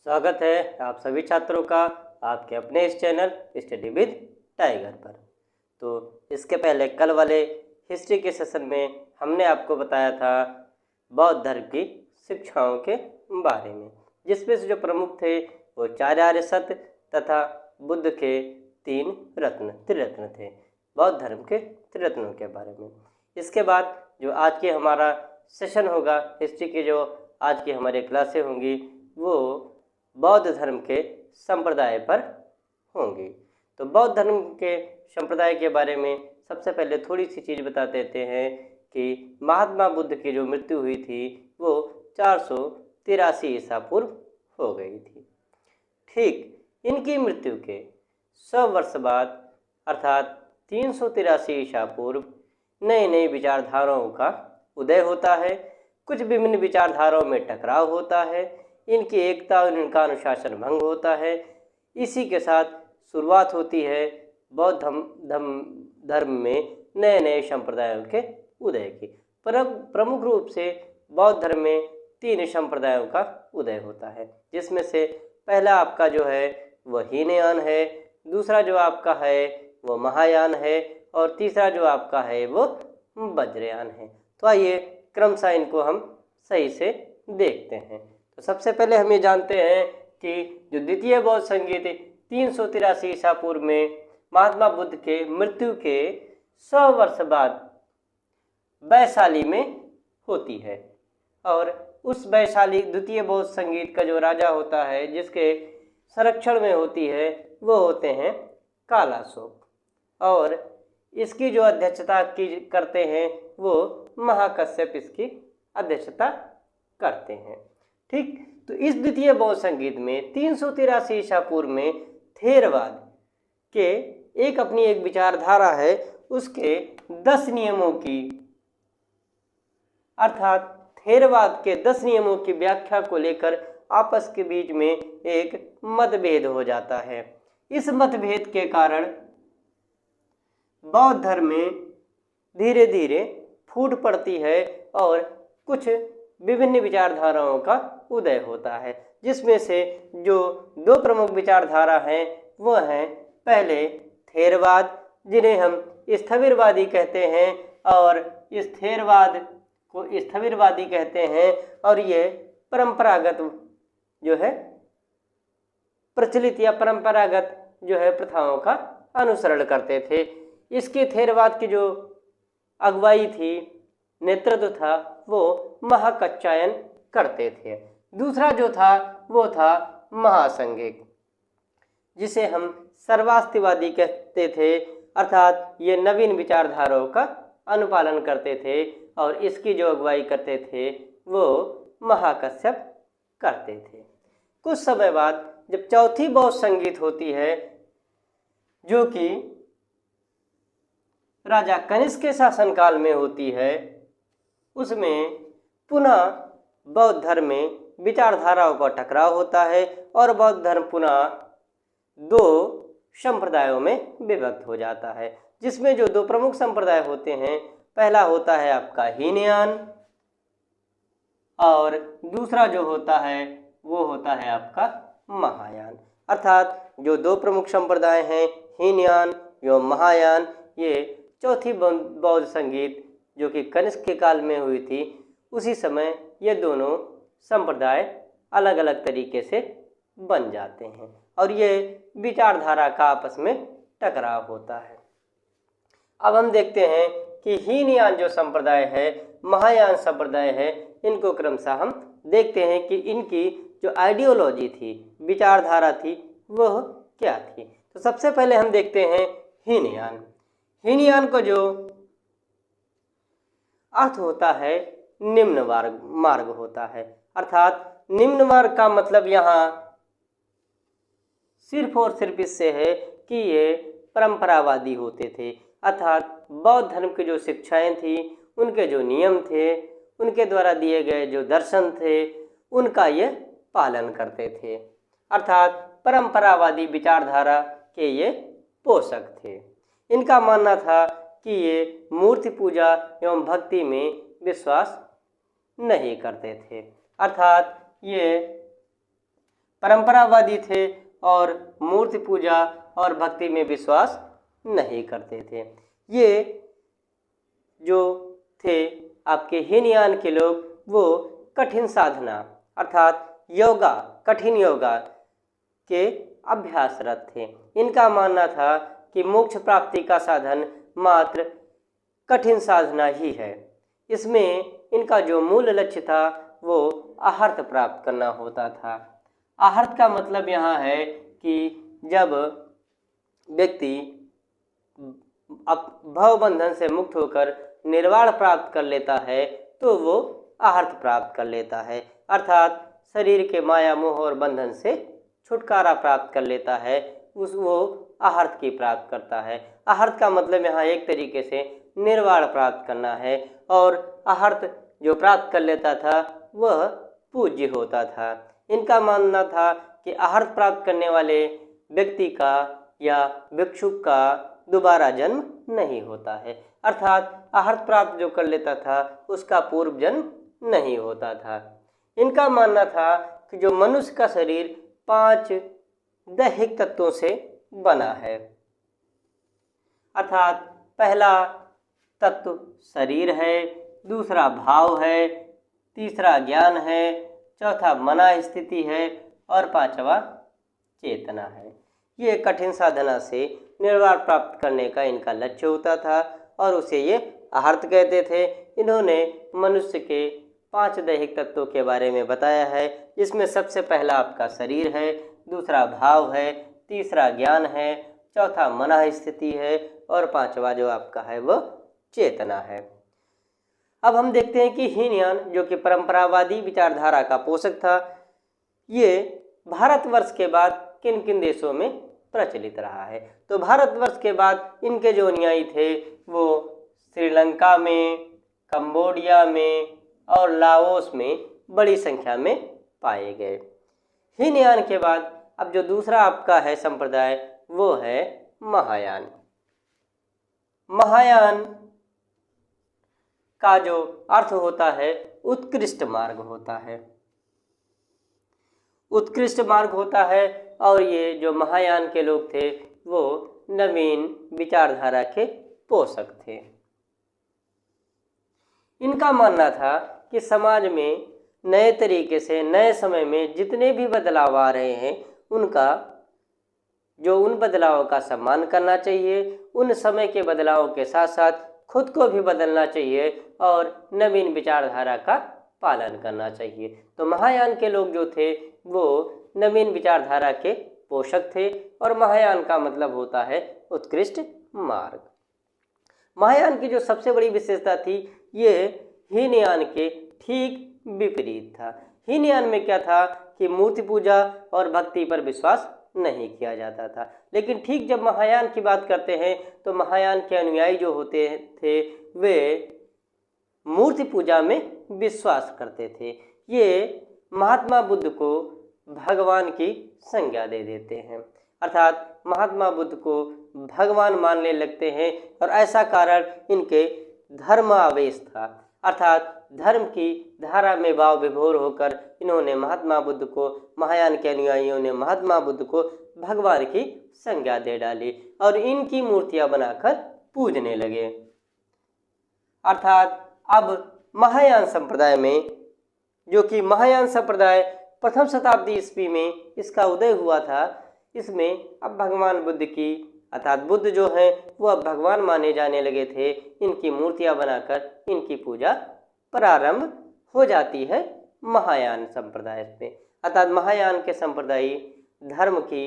स्वागत है आप सभी छात्रों का आपके अपने इस चैनल स्टडी विद टाइगर पर। तो इसके पहले कल वाले हिस्ट्री के सेशन में हमने आपको बताया था बौद्ध धर्म की शिक्षाओं के बारे में, जिसमें से जो प्रमुख थे वो 4 आर्य सत्य तथा बुद्ध के 3 त्रिरत्न थे, बौद्ध धर्म के त्रिरत्नों के बारे में। इसके बाद जो आज के हमारा सेशन होगा हिस्ट्री की, जो आज की हमारी क्लासें होंगी वो बौद्ध धर्म के संप्रदाय पर होंगी। तो बौद्ध धर्म के संप्रदाय के बारे में सबसे पहले थोड़ी सी चीज़ बता देते हैं कि महात्मा बुद्ध की जो मृत्यु हुई थी वो 483 ईसा पूर्व हो गई थी। ठीक इनकी मृत्यु के 100 वर्ष बाद अर्थात 383 ईसा पूर्व नई नई विचारधाराओं का उदय होता है। कुछ विभिन्न विचारधाराओं में टकराव होता है, इनकी एकता और इनका अनुशासन भंग होता है। इसी के साथ शुरुआत होती है बौद्ध धर्म में नए नए संप्रदायों के उदय की। प्रमुख रूप से बौद्ध धर्म में 3 संप्रदायों का उदय होता है, जिसमें से पहला आपका जो है वह हीनयान है, दूसरा जो आपका है वो महायान है और तीसरा जो आपका है वो वज्रयान है। तो आइए क्रमशः इनको हम सही से देखते हैं। तो सबसे पहले हम ये जानते हैं कि जो द्वितीय बौद्ध संगीत 383 ईसा पूर्व में महात्मा बुद्ध के मृत्यु के 100 वर्ष बाद वैशाली में होती है, और उस वैशाली द्वितीय बौद्ध संगीत का जो राजा होता है जिसके संरक्षण में होती है वो होते हैं कालाशोक, और इसकी जो अध्यक्षता करते हैं वो महाकश्यप इसकी अध्यक्षता करते हैं। ठीक, तो इस द्वितीय बौद्ध संगीत में 383 ईसा पूर्व में थेरवाद के अपनी एक विचारधारा है, उसके 10 नियमों की अर्थात थेरवाद के 10 नियमों की व्याख्या को लेकर आपस के बीच में एक मतभेद हो जाता है। इस मतभेद के कारण बौद्ध धर्म में धीरे धीरे फूट पड़ती है और कुछ विभिन्न विचारधाराओं का उदय होता है, जिसमें से जो 2 प्रमुख विचारधारा हैं वो हैं पहले थेरवाद, जिन्हें हम स्थविरवादी कहते हैं, और इस थेरवाद को स्थविरवादी कहते हैं, और ये परंपरागत जो है प्रचलित या परंपरागत जो है प्रथाओं का अनुसरण करते थे। इसके थेरवाद की जो अगुवाई थी, नेतृत्व था, वो महाकच्चायन करते थे। दूसरा जो था वो था महासंघिक, जिसे हम सर्वास्तिवादी कहते थे, अर्थात ये नवीन विचारधाराओं का अनुपालन करते थे, और इसकी जो अगुवाई करते थे वो महाकश्यप करते थे। कुछ समय बाद जब चौथी बौद्ध संगीत होती है, जो कि राजा कनिष्क के शासनकाल में होती है, उसमें पुनः बौद्ध धर्म में विचारधाराओं का टकराव होता है और बौद्ध धर्म पुनः 2 संप्रदायों में विभक्त हो जाता है, जिसमें जो 2 प्रमुख संप्रदाय होते हैं, पहला होता है आपका हीनयान और दूसरा जो होता है वो होता है आपका महायान। अर्थात जो 2 प्रमुख संप्रदाय हैं हीनयान एवं महायान, ये चौथी बौद्ध संगीत जो कि कनिष्क के काल में हुई थी, उसी समय ये दोनों संप्रदाय अलग अलग तरीके से बन जाते हैं और ये विचारधारा का आपस में टकराव होता है। अब हम देखते हैं कि हीनयान जो संप्रदाय है, महायान संप्रदाय है, इनको क्रमशः हम देखते हैं कि इनकी जो आइडियोलॉजी थी, विचारधारा थी, वह क्या थी। तो सबसे पहले हम देखते हैं हीनयान। हीनयान को जो अर्थ होता है निम्न मार्ग होता है, अर्थात निम्न मार्ग का मतलब यहाँ सिर्फ और सिर्फ इससे है कि ये परंपरावादी होते थे, अर्थात बौद्ध धर्म की जो शिक्षाएं थी, उनके जो नियम थे, उनके द्वारा दिए गए जो दर्शन थे, उनका ये पालन करते थे, अर्थात परंपरावादी विचारधारा के ये पोषक थे। इनका मानना था कि ये मूर्ति पूजा एवं भक्ति में विश्वास नहीं करते थे, अर्थात ये परंपरावादी थे और मूर्ति पूजा और भक्ति में विश्वास नहीं करते थे। ये जो थे आपके हीनयान के लोग, वो कठिन साधना अर्थात योगा, कठिन योगा के अभ्यासरत थे। इनका मानना था कि मोक्ष प्राप्ति का साधन मात्र कठिन साधना ही है। इसमें इनका जो मूल लक्ष्य था वो आहार्थ प्राप्त करना होता था। आहार्थ का मतलब यहाँ है कि जब व्यक्ति भव बंधन से मुक्त होकर निर्वाण प्राप्त कर लेता है तो वो आहार्थ प्राप्त कर लेता है, अर्थात शरीर के माया मोह और बंधन से छुटकारा प्राप्त कर लेता है, वो आहार्थ की प्राप्त करता है। आहार्थ का मतलब यहाँ एक तरीके से निर्वाण प्राप्त करना है, और आहार्थ जो प्राप्त कर लेता था वह पूज्य होता था। इनका मानना था कि आहार्थ प्राप्त करने वाले व्यक्ति का या भिक्षुक का दोबारा जन्म नहीं होता है, अर्थात आहार्थ प्राप्त जो कर लेता था उसका पूर्व जन्म नहीं होता था। इनका मानना था कि जो मनुष्य का शरीर 5 दैहिक तत्वों से बना है, अर्थात पहला तत्व शरीर है, दूसरा भाव है, तीसरा ज्ञान है, चौथा मना स्थिति है और पांचवा चेतना है। ये कठिन साधना से निर्वाण प्राप्त करने का इनका लक्ष्य होता था और उसे ये आहार्थ कहते थे। इन्होंने मनुष्य के 5 दैहिक तत्वों के बारे में बताया है, जिसमें सबसे पहला आपका शरीर है, दूसरा भाव है, तीसरा ज्ञान है, चौथा मना स्थिति है और पांचवा जो आपका है वो चेतना है। अब हम देखते हैं कि हीनयान जो कि परंपरावादी विचारधारा का पोषक था, ये भारतवर्ष के बाद किन किन देशों में प्रचलित रहा है। तो भारतवर्ष के बाद इनके जो अनुयायी थे वो श्रीलंका में, कंबोडिया में और लाओस में बड़ी संख्या में पाए गए। हीनयान के बाद अब जो दूसरा आपका है संप्रदाय वो है महायान। महायान का जो अर्थ होता है उत्कृष्ट मार्ग होता है, उत्कृष्ट मार्ग होता है। और ये जो महायान के लोग थे वो नवीन विचारधारा के पोषक थे। इनका मानना था कि समाज में नए तरीके से नए समय में जितने भी बदलाव आ रहे हैं उनका उन बदलावों का सम्मान करना चाहिए, उन समय के बदलावों के साथ साथ खुद को भी बदलना चाहिए और नवीन विचारधारा का पालन करना चाहिए। तो महायान के लोग जो थे वो नवीन विचारधारा के पोषक थे और महायान का मतलब होता है उत्कृष्ट मार्ग। महायान की जो सबसे बड़ी विशेषता थी ये हीनयान के ठीक विपरीत था। हीनयान में क्या था कि मूर्ति पूजा और भक्ति पर विश्वास नहीं किया जाता था, लेकिन ठीक जब महायान की बात करते हैं तो महायान के अनुयायी जो होते थे वे मूर्ति पूजा में विश्वास करते थे। ये महात्मा बुद्ध को भगवान की संज्ञा दे देते हैं, अर्थात महात्मा बुद्ध को भगवान मानने लगते हैं और ऐसा कारण इनके धर्मावेश था, अर्थात धर्म की धारा में भाव विभोर होकर इन्होंने महात्मा बुद्ध को, महायान के अनुयायियों ने महात्मा बुद्ध को भगवान की संज्ञा दे डाली और इनकी मूर्तियां बनाकर पूजने लगे। अर्थात अब महायान संप्रदाय में, जो कि महायान संप्रदाय प्रथम शताब्दी ईस्वी में इसका उदय हुआ था, इसमें अब भगवान बुद्ध की, अर्थात बुद्ध जो हैं वो अब भगवान माने जाने लगे थे। इनकी मूर्तियां बनाकर इनकी पूजा प्रारंभ हो जाती है महायान संप्रदाय में। अर्थात महायान के संप्रदायी धर्म की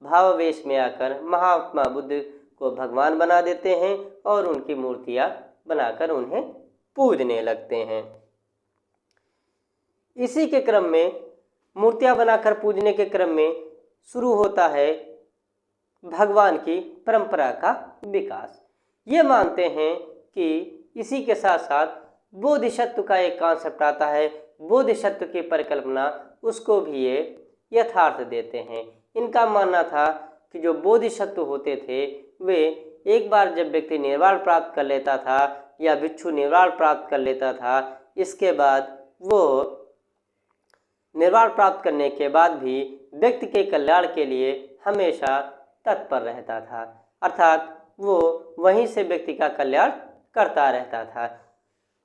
भावावेश में आकर महात्मा बुद्ध को भगवान बना देते हैं और उनकी मूर्तियां बनाकर उन्हें पूजने लगते हैं। इसी के क्रम में, मूर्तियां बनाकर पूजने के क्रम में शुरू होता है भगवान की परंपरा का विकास। ये मानते हैं कि इसी के साथ साथ बोधिसत्व का एक कॉन्सेप्ट आता है, बोधिसत्व की परिकल्पना, उसको भी ये यथार्थ देते हैं। इनका मानना था कि जो बोधिसत्व होते थे वे एक बार जब व्यक्ति निर्वाण प्राप्त कर लेता था या भिक्षु निर्वाण प्राप्त कर लेता था, इसके बाद वो निर्वाण प्राप्त करने के बाद भी व्यक्ति के कल्याण के लिए हमेशा तत्पर रहता था, अर्थात वो वहीं से व्यक्ति का कल्याण करता रहता था।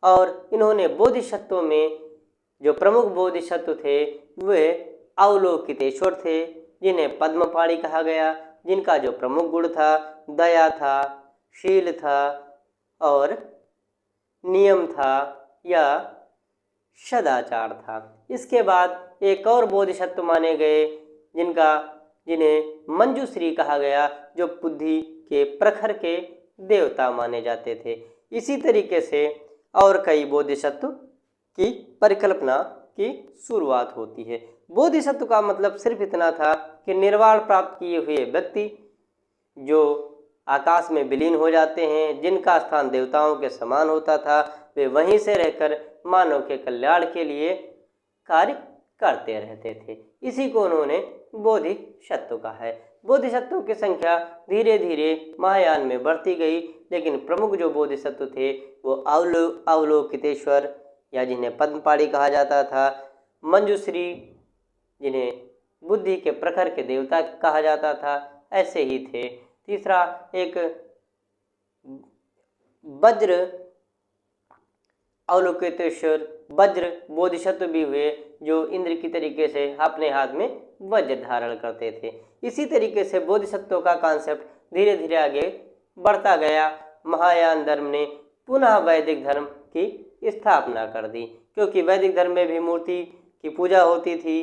और इन्होंने बोधिसत्वों में जो प्रमुख बोधिसत्व थे वे अवलोकितेश्वर थे, जिन्हें पद्मपाणि कहा गया, जिनका जो प्रमुख गुण था दया था, शील था और नियम था या सदाचार था। इसके बाद एक और बोधिसत्व माने गए जिन्हें मंजूश्री कहा गया, जो बुद्धि के प्रखर के देवता माने जाते थे। इसी तरीके से और कई बोधिसत्व की परिकल्पना की शुरुआत होती है। बोधिसत्व का मतलब सिर्फ इतना था कि निर्वाण प्राप्त किए हुए व्यक्ति जो आकाश में विलीन हो जाते हैं, जिनका स्थान देवताओं के समान होता था, वे वहीं से रहकर मानव के कल्याण के लिए कार्य करते रहते थे। इसी को उन्होंने बोधिसत्व कहा है। बोधिसत्वों की संख्या धीरे धीरे महायान में बढ़ती गई, लेकिन प्रमुख जो बोधिसत्व थे वो अवलोकितेश्वर या जिन्हें पद्मपाणि कहा जाता था, मंजूश्री जिन्हें बुद्धि के प्रखर के देवता कहा जाता था, ऐसे ही थे। तीसरा एक वज्र अवलोकितेश्वर वज्र बोधिसत्व भी हुए, जो इंद्र की तरीके से अपने हाथ में वज्र धारण करते थे। इसी तरीके से बोधिसत्वों का कॉन्सेप्ट धीरे धीरे आगे बढ़ता गया। महायान धर्म ने पुनः वैदिक धर्म की स्थापना कर दी, क्योंकि वैदिक धर्म में भी मूर्ति की पूजा होती थी,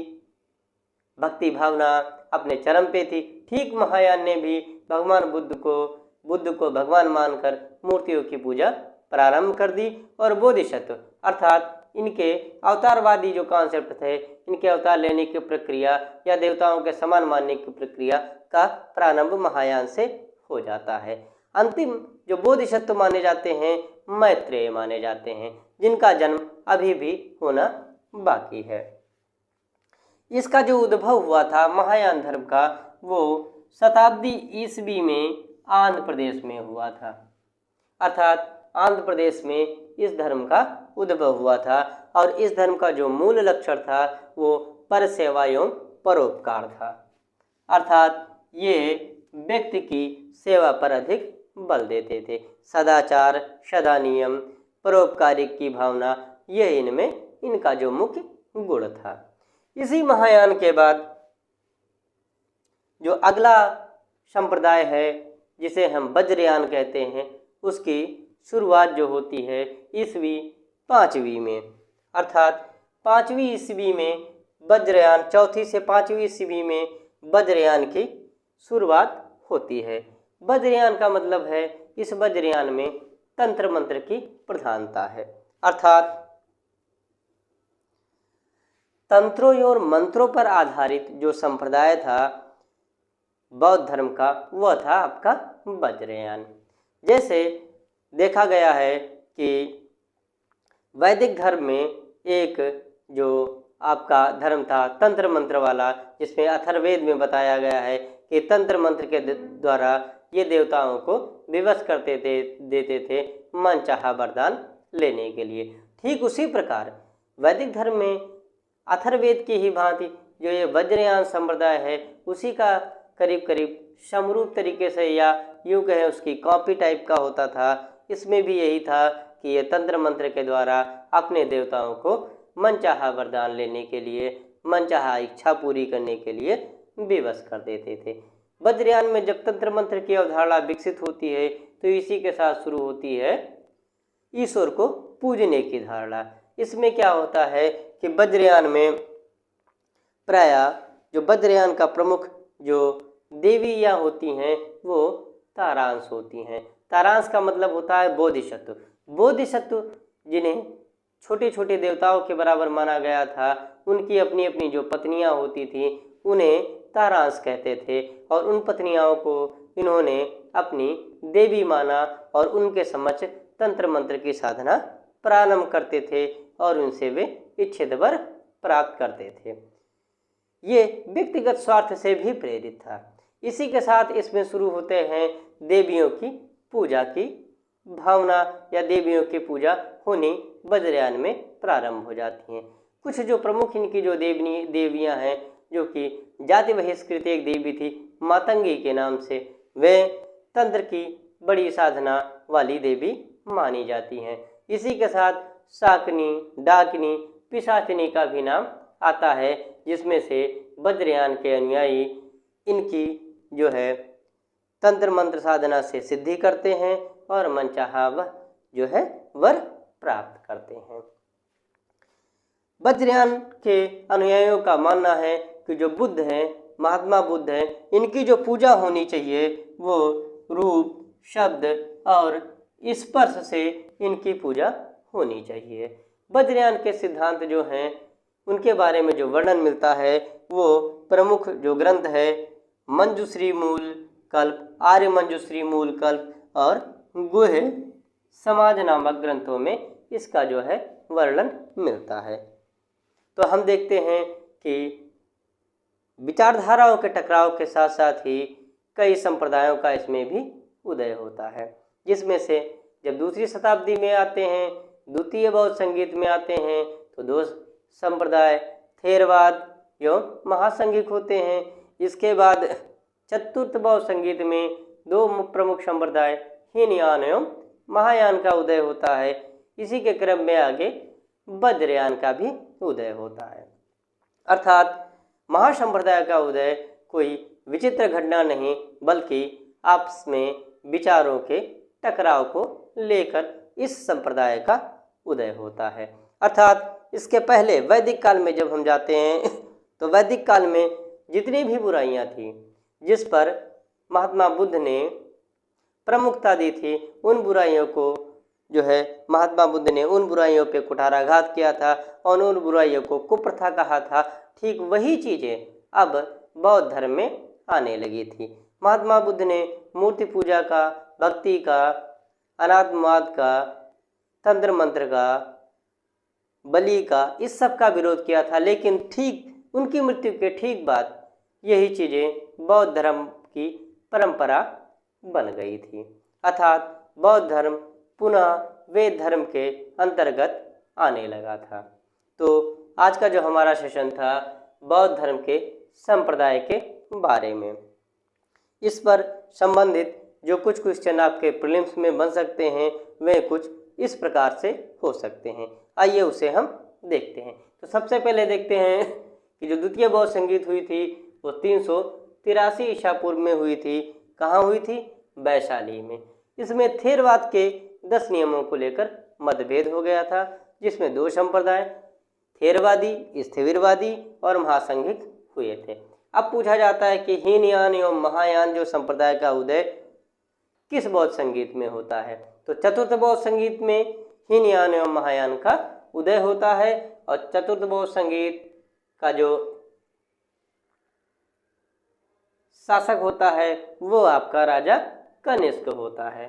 भक्ति भावना अपने चरम पे थी। ठीक महायान ने भी भगवान बुद्ध को भगवान मानकर मूर्तियों की पूजा प्रारंभ कर दी, और बोधिसत्व अर्थात इनके अवतारवादी जो कॉन्सेप्ट थे, इनके अवतार लेने की प्रक्रिया या देवताओं के समान मानने की प्रक्रिया का प्रारंभ महायान से हो जाता है। अंतिम जो बोधिसत्व माने जाते हैं मैत्रेय माने जाते हैं, जिनका जन्म अभी भी होना बाकी है। इसका जो उद्भव हुआ था महायान धर्म का, वो शताब्दी ईस्वी में आंध्र प्रदेश में हुआ था, अर्थात आंध्र प्रदेश में इस धर्म का उद्भव हुआ था। और इस धर्म का जो मूल लक्षण था वो पर सेवा एवं परोपकार था, अर्थात ये व्यक्ति की सेवा पर अधिक बल देते थे। सदाचार, सदा नियम, परोपकारी की भावना, ये इनका जो मुख्य गुण था। इसी महायान के बाद जो अगला संप्रदाय है जिसे हम वज्रयान कहते हैं, उसकी शुरुआत जो होती है ईस्वी 5वीं में, अर्थात 5वीं ईस्वी में वज्रयान, 4वीं से 5वीं ईस्वी में वज्रयान की शुरुआत होती है। वज्रयान का मतलब है इस वज्रयान में तंत्र मंत्र की प्रधानता है, अर्थात तंत्रों और मंत्रों पर आधारित जो संप्रदाय था बौद्ध धर्म का, वह था आपका वज्रयान। जैसे देखा गया है कि वैदिक धर्म में एक जो आपका धर्म था तंत्र मंत्र वाला, जिसमें अथर्ववेद में बताया गया है कि तंत्र मंत्र के द्वारा ये देवताओं को विवश देते थे मनचाहा वरदान लेने के लिए। ठीक उसी प्रकार वैदिक धर्म में अथर्ववेद की ही भांति जो ये वज्रयान संप्रदाय है, उसी का करीब करीब समरूप तरीके से या यूँ कहें उसकी कॉपी टाइप का होता था। इसमें भी यही था कि ये तंत्र मंत्र के द्वारा अपने देवताओं को मनचाहा वरदान लेने के लिए, मनचाहा इच्छा पूरी करने के लिए विवश कर देते थे। वज्रयान में जब तंत्र मंत्र की अवधारणा विकसित होती है तो इसी के साथ शुरू होती है ईश्वर को पूजने की धारणा। इसमें क्या होता है कि वज्रयान में प्रायः जो वज्रयान का प्रमुख जो देवियाँ होती हैं वो तारांश होती हैं। तारांश का मतलब होता है बोधिसत्व। बोधिसत्व जिन्हें छोटे छोटे देवताओं के बराबर माना गया था, उनकी अपनी अपनी जो पत्नियां होती थीं उन्हें तारांश कहते थे, और उन पत्नियों को इन्होंने अपनी देवी माना और उनके समक्ष तंत्र मंत्र की साधना प्रारंभ करते थे और उनसे वे इच्छित वर प्राप्त करते थे। ये व्यक्तिगत स्वार्थ से भी प्रेरित था। इसी के साथ इसमें शुरू होते हैं देवियों की पूजा की भावना, या देवियों की पूजा होनी वज्रयान में प्रारंभ हो जाती हैं। कुछ जो प्रमुख इनकी जो देवियां हैं जो कि जाति बहिष्कृत एक देवी थी मातंगी के नाम से, वे तंत्र की बड़ी साधना वाली देवी मानी जाती हैं। इसी के साथ शाकनी, डाकिनी, पिशाचिनी का भी नाम आता है, जिसमें से वज्रयान के अनुयायी इनकी जो है तंत्र मंत्र साधना से सिद्धि करते हैं और मनचाहा वह जो है वर प्राप्त करते हैं। वज्रयान के अनुयायियों का मानना है कि जो बुद्ध हैं, महात्मा बुद्ध हैं, इनकी जो पूजा होनी चाहिए वो रूप, शब्द और स्पर्श से इनकी पूजा होनी चाहिए। वज्रयान के सिद्धांत जो हैं उनके बारे में जो वर्णन मिलता है वो प्रमुख जो ग्रंथ है मंजुश्री मूल कल्प, आर्य मंजुश्री मूल कल्प और गुह्य समाज नामक ग्रंथों में इसका जो है वर्णन मिलता है। तो हम देखते हैं कि विचारधाराओं के टकराव के साथ साथ ही कई संप्रदायों का इसमें भी उदय होता है, जिसमें से जब दूसरी शताब्दी में आते हैं, द्वितीय बौद्ध संगीत में आते हैं, तो दो संप्रदाय थेरवाद एवं महासंघिक होते हैं। इसके बाद चतुर्थ बौद्ध संगीत में दो प्रमुख संप्रदाय हीनयान एवं महायान का उदय होता है। इसी के क्रम में आगे वज्रयान का भी उदय होता है। अर्थात महासंप्रदाय का उदय कोई विचित्र घटना नहीं, बल्कि आपस में विचारों के टकराव को लेकर इस संप्रदाय का उदय होता है। अर्थात इसके पहले वैदिक काल में जब हम जाते हैं तो वैदिक काल में जितनी भी बुराइयां थी जिस पर महात्मा बुद्ध ने प्रमुखता दी थी, उन बुराइयों को जो है महात्मा बुद्ध ने उन बुराइयों पे कुठाराघात किया था और उन बुराइयों को कुप्रथा कहा था। ठीक वही चीज़ें अब बौद्ध धर्म में आने लगी थी। महात्मा बुद्ध ने मूर्ति पूजा का, भक्ति का, अनात्मवाद का, तंत्र मंत्र का, बलि का, इस सब का विरोध किया था। लेकिन ठीक उनकी मृत्यु के ठीक बाद यही चीज़ें बौद्ध धर्म की परंपरा बन गई थी। अर्थात बौद्ध धर्म पुनः वेद धर्म के अंतर्गत आने लगा था। तो आज का जो हमारा सेशन था बौद्ध धर्म के संप्रदाय के बारे में, इस पर संबंधित जो कुछ क्वेश्चन आपके प्रीलिम्स में बन सकते हैं वे कुछ इस प्रकार से हो सकते हैं। आइए उसे हम देखते हैं। तो सबसे पहले देखते हैं कि जो द्वितीय बौद्ध संगीत हुई थी वो 383 ईसा पूर्व में हुई थी। कहाँ हुई थी? वैशाली में। इसमें थेरवाद के 10 नियमों को लेकर मतभेद हो गया था, जिसमें दो संप्रदाय थेरवादी, स्थिविरवादी और महासंघिक हुए थे। अब पूछा जाता है कि हीनयान एवं महायान जो संप्रदाय का उदय किस बौद्ध संगीत में होता है? तो चतुर्थ बौद्ध संगीत में हीनयान एवं महायान का उदय होता है और चतुर्थ बौद्ध संगीत का जो शासक होता है वो आपका राजा कनिष्क होता है।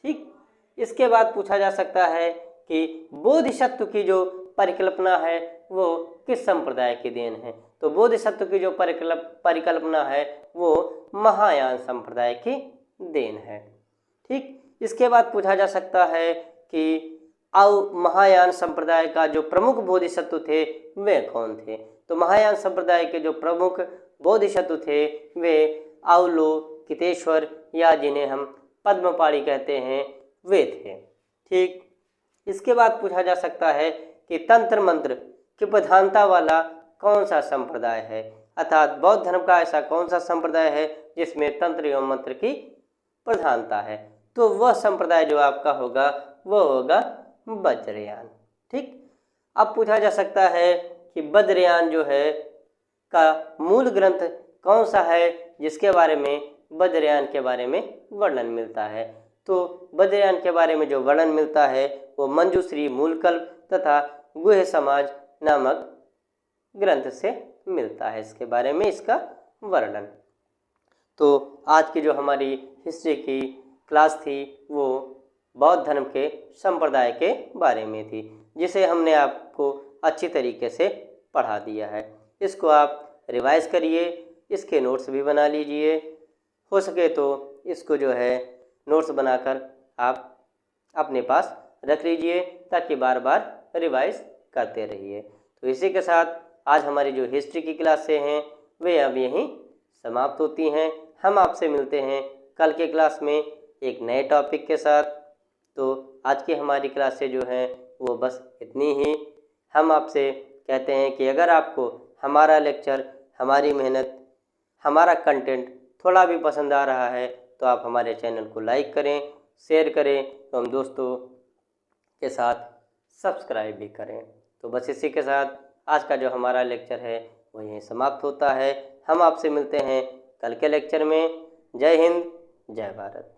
ठीक, इसके बाद पूछा जा सकता है कि बोधिसत्व की जो परिकल्पना है वो किस संप्रदाय की देन है? तो बोधिसत्व की जो परिकल्पना है वो महायान संप्रदाय की देन है। ठीक, इसके बाद पूछा जा सकता है कि महायान संप्रदाय का जो प्रमुख बोधिसत्व थे वे कौन थे? तो महायान संप्रदाय के जो प्रमुख बोधिसत्व थे वे अवलोकितेश्वर या जिन्हें हम पद्मपाणि कहते हैं वे थे। ठीक, इसके बाद पूछा जा सकता है कि तंत्र मंत्र की प्रधानता वाला कौन सा संप्रदाय है? अर्थात बौद्ध धर्म का ऐसा कौन सा संप्रदाय है जिसमें तंत्र एवं मंत्र की प्रधानता है? तो वह संप्रदाय जो आपका होगा वह होगा वज्रयान। ठीक, अब पूछा जा सकता है कि वज्रयान जो है का मूल ग्रंथ कौन सा है जिसके बारे में वज्रयान के बारे में वर्णन मिलता है? तो वज्रयान के बारे में जो वर्णन मिलता है वो मंजुश्री मूलकल्प तथा गुह्य समाज नामक ग्रंथ से मिलता है। इसके बारे में इसका वर्णन। तो आज की जो हमारी हिस्ट्री की क्लास थी वो बौद्ध धर्म के संप्रदाय के बारे में थी, जिसे हमने आपको अच्छी तरीके से पढ़ा दिया है। इसको आप रिवाइज करिए, इसके नोट्स भी बना लीजिए। हो सके तो इसको जो है नोट्स बनाकर आप अपने पास रख लीजिए ताकि बार बार रिवाइज करते रहिए। तो इसी के साथ आज हमारी जो हिस्ट्री की क्लासें हैं वे अब यहीं समाप्त होती हैं। हम आपसे मिलते हैं कल के क्लास में एक नए टॉपिक के साथ। तो आज की हमारी क्लासें जो हैं वो बस इतनी ही। हम आपसे कहते हैं कि अगर आपको हमारा लेक्चर, हमारी मेहनत, हमारा कंटेंट थोड़ा भी पसंद आ रहा है तो आप हमारे चैनल को लाइक करें, शेयर करें एवं दोस्तों के साथ सब्सक्राइब भी करें। तो बस इसी के साथ आज का जो हमारा लेक्चर है वो यहीं समाप्त होता है। हम आपसे मिलते हैं कल के लेक्चर में। जय हिंद, जय भारत।